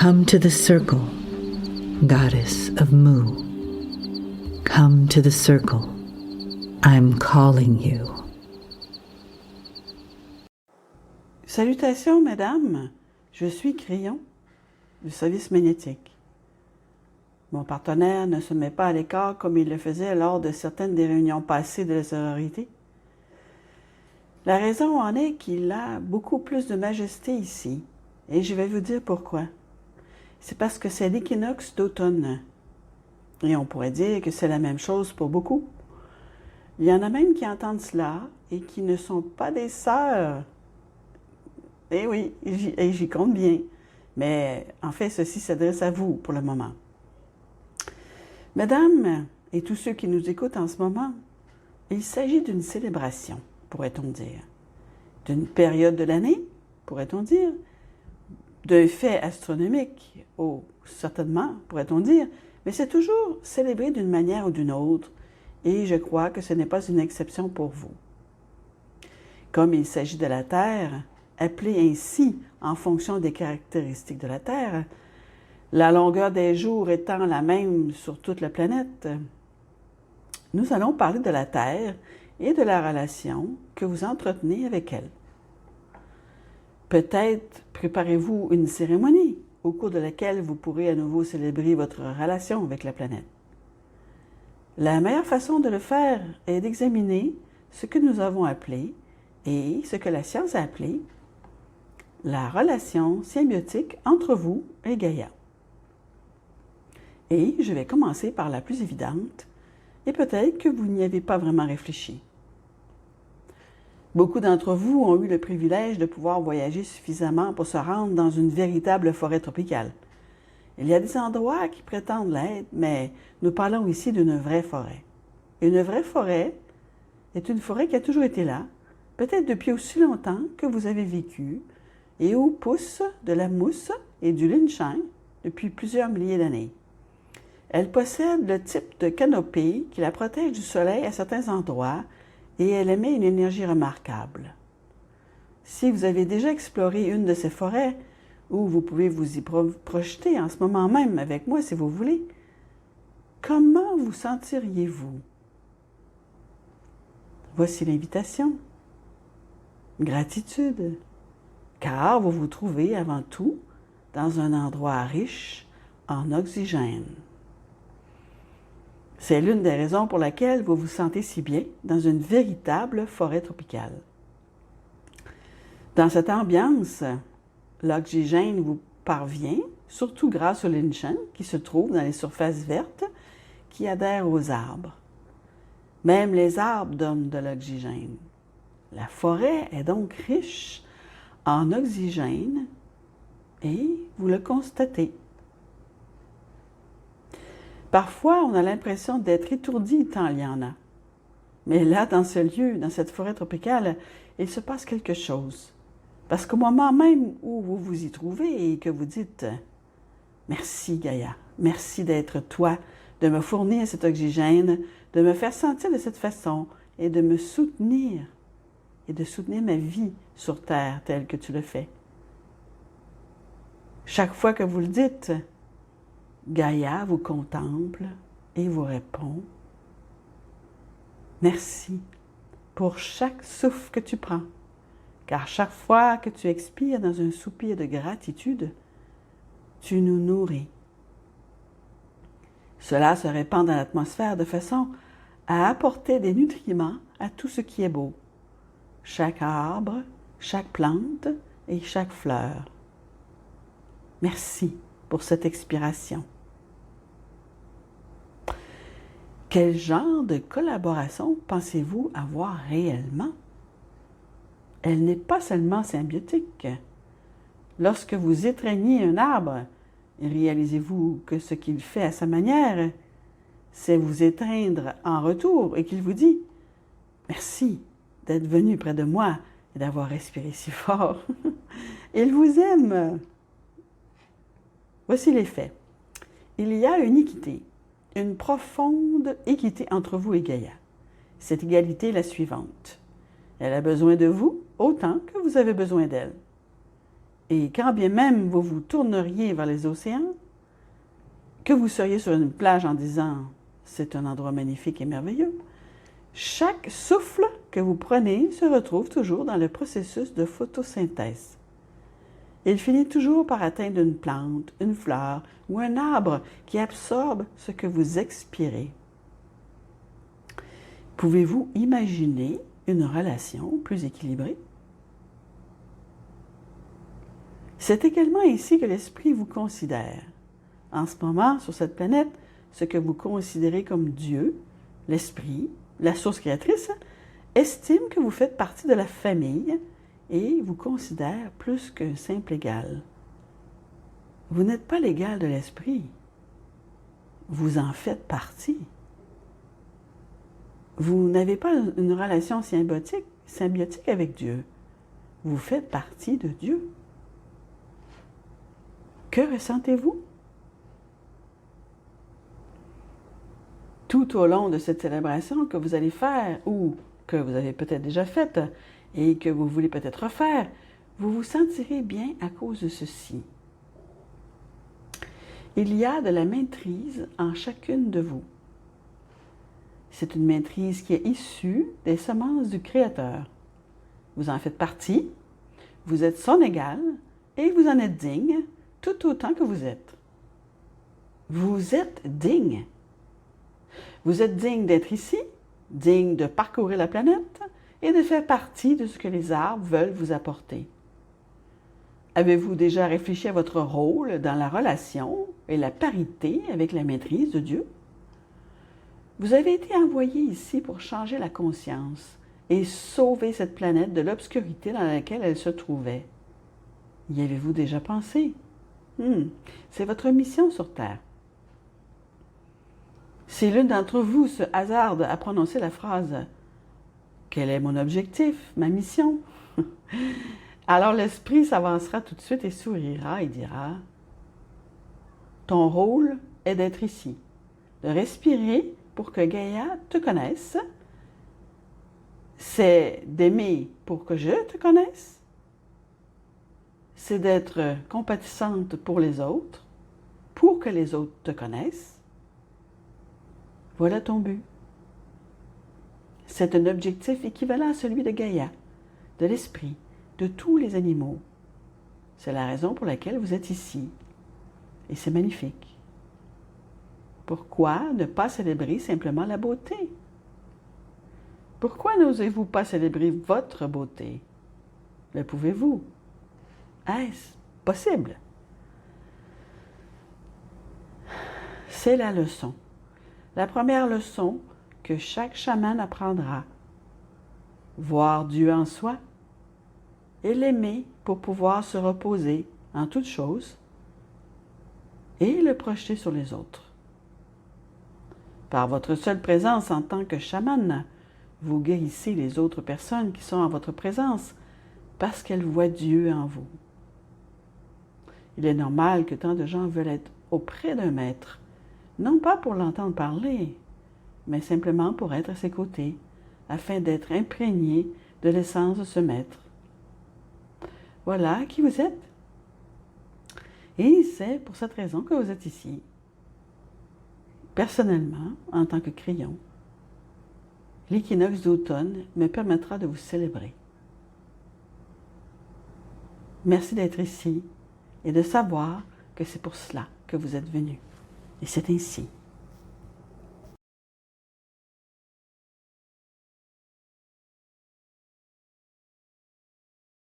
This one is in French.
Come to the circle, goddess of Mu. Come to the circle. I'm calling you. Salutations, mesdames. Je suis Crayon, du service magnétique. Mon partenaire ne se met pas à l'écart comme il le faisait lors de certaines des réunions passées de la sororité. La raison en est qu'il a beaucoup plus de majesté ici, et je vais vous dire pourquoi. C'est parce que c'est l'équinoxe d'automne. Et on pourrait dire que c'est la même chose pour beaucoup. Il y en a même qui entendent cela et qui ne sont pas des sœurs. Eh oui, j'y compte bien. Mais en fait, ceci s'adresse à vous pour le moment. Mesdames et tous ceux qui nous écoutent en ce moment, il s'agit d'une célébration, pourrait-on dire, d'une période de l'année, pourrait-on dire, d'un fait astronomique, oh, certainement, pourrait-on dire, mais c'est toujours célébré d'une manière ou d'une autre, et je crois que ce n'est pas une exception pour vous. Comme il s'agit de la Terre, appelée ainsi en fonction des caractéristiques de la Terre, la longueur des jours étant la même sur toute la planète, nous allons parler de la Terre et de la relation que vous entretenez avec elle. Peut-être préparez-vous une cérémonie au cours de laquelle vous pourrez à nouveau célébrer votre relation avec la planète. La meilleure façon de le faire est d'examiner ce que nous avons appelé et ce que la science a appelé la relation symbiotique entre vous et Gaïa. Et je vais commencer par la plus évidente, et peut-être que vous n'y avez pas vraiment réfléchi. Beaucoup d'entre vous ont eu le privilège de pouvoir voyager suffisamment pour se rendre dans une véritable forêt tropicale. Il y a des endroits qui prétendent l'être, mais nous parlons ici d'une vraie forêt. Une vraie forêt est une forêt qui a toujours été là, peut-être depuis aussi longtemps que vous avez vécu, et où pousse de la mousse et du linchin depuis plusieurs milliers d'années. Elle possède le type de canopée qui la protège du soleil à certains endroits et elle émet une énergie remarquable. Si vous avez déjà exploré une de ces forêts, ou vous pouvez vous y projeter en ce moment même avec moi si vous voulez, comment vous sentiriez-vous? Voici l'invitation. Gratitude, car vous vous trouvez avant tout dans un endroit riche en oxygène. C'est l'une des raisons pour laquelle vous vous sentez si bien dans une véritable forêt tropicale. Dans cette ambiance, l'oxygène vous parvient, surtout grâce au linchin qui se trouve dans les surfaces vertes qui adhèrent aux arbres. Même les arbres donnent de l'oxygène. La forêt est donc riche en oxygène et vous le constatez. Parfois, on a l'impression d'être étourdi tant il y en a. Mais là, dans ce lieu, dans cette forêt tropicale, il se passe quelque chose. Parce qu'au moment même où vous vous y trouvez et que vous dites « Merci Gaïa, merci d'être toi, de me fournir cet oxygène, de me faire sentir de cette façon et de me soutenir et de soutenir ma vie sur Terre telle que tu le fais. » Chaque fois que vous le dites, Gaïa vous contemple et vous répond « Merci pour chaque souffle que tu prends, car chaque fois que tu expires dans un soupir de gratitude, tu nous nourris. » Cela se répand dans l'atmosphère de façon à apporter des nutriments à tout ce qui est beau, chaque arbre, chaque plante et chaque fleur. Merci pour cette expiration. Quel genre de collaboration pensez-vous avoir réellement? Elle n'est pas seulement symbiotique. Lorsque vous étreignez un arbre, réalisez-vous que ce qu'il fait à sa manière, c'est vous étreindre en retour et qu'il vous dit « Merci d'être venu près de moi et d'avoir respiré si fort. Il vous aime. » Voici les faits. Il y a une équité, une profonde équité entre vous et Gaïa. Cette égalité est la suivante. Elle a besoin de vous autant que vous avez besoin d'elle. Et quand bien même vous vous tourneriez vers les océans, que vous seriez sur une plage en disant « c'est un endroit magnifique et merveilleux », chaque souffle que vous prenez se retrouve toujours dans le processus de photosynthèse. Il finit toujours par atteindre une plante, une fleur ou un arbre qui absorbe ce que vous expirez. Pouvez-vous imaginer une relation plus équilibrée? C'est également ainsi que l'esprit vous considère. En ce moment, sur cette planète, ce que vous considérez comme Dieu, l'esprit, la source créatrice, estime que vous faites partie de la famille et vous considère plus qu'un simple égal. Vous n'êtes pas l'égal de l'esprit. Vous en faites partie. Vous n'avez pas une relation symbiotique avec Dieu. Vous faites partie de Dieu. Que ressentez-vous? Tout au long de cette célébration que vous allez faire ou que vous avez peut-être déjà faite et que vous voulez peut-être refaire, vous vous sentirez bien à cause de ceci. Il y a de la maîtrise en chacune de vous. C'est une maîtrise qui est issue des semences du Créateur. Vous en faites partie, vous êtes son égal et vous en êtes digne tout autant que vous êtes. Vous êtes digne. Vous êtes digne d'être ici, digne de parcourir la planète et de faire partie de ce que les arbres veulent vous apporter. Avez-vous déjà réfléchi à votre rôle dans la relation et la parité avec la maîtrise de Dieu? Vous avez été envoyé ici pour changer la conscience et sauver cette planète de l'obscurité dans laquelle elle se trouvait. Y avez-vous déjà pensé? C'est votre mission sur Terre. Si l'une d'entre vous se hasarde à prononcer la phrase « Quel est mon objectif, ma mission? » alors l'esprit s'avancera tout de suite et sourira et dira « Ton rôle est d'être ici, de respirer pour que Gaïa te connaisse, c'est d'aimer pour que je te connaisse, c'est d'être compatissante pour les autres, pour que les autres te connaissent. Voilà ton but. C'est un objectif équivalent à celui de Gaïa, de l'esprit, de tous les animaux. C'est la raison pour laquelle vous êtes ici. Et c'est magnifique. Pourquoi ne pas célébrer simplement la beauté? Pourquoi n'osez-vous pas célébrer votre beauté? Le pouvez-vous? Est-ce possible? C'est la leçon. La première leçon que chaque chaman apprendra. Voir Dieu en soi et l'aimer pour pouvoir se reposer en toutes choses et le projeter sur les autres. Par votre seule présence en tant que chaman, vous guérissez les autres personnes qui sont en votre présence parce qu'elles voient Dieu en vous. Il est normal que tant de gens veulent être auprès d'un maître, non pas pour l'entendre parler, mais simplement pour être à ses côtés, afin d'être imprégnés de l'essence de ce maître. Voilà qui vous êtes. Et c'est pour cette raison que vous êtes ici. Personnellement, en tant que crayon, l'équinoxe d'automne me permettra de vous célébrer. Merci d'être ici et de savoir que c'est pour cela que vous êtes venu. Et c'est ainsi.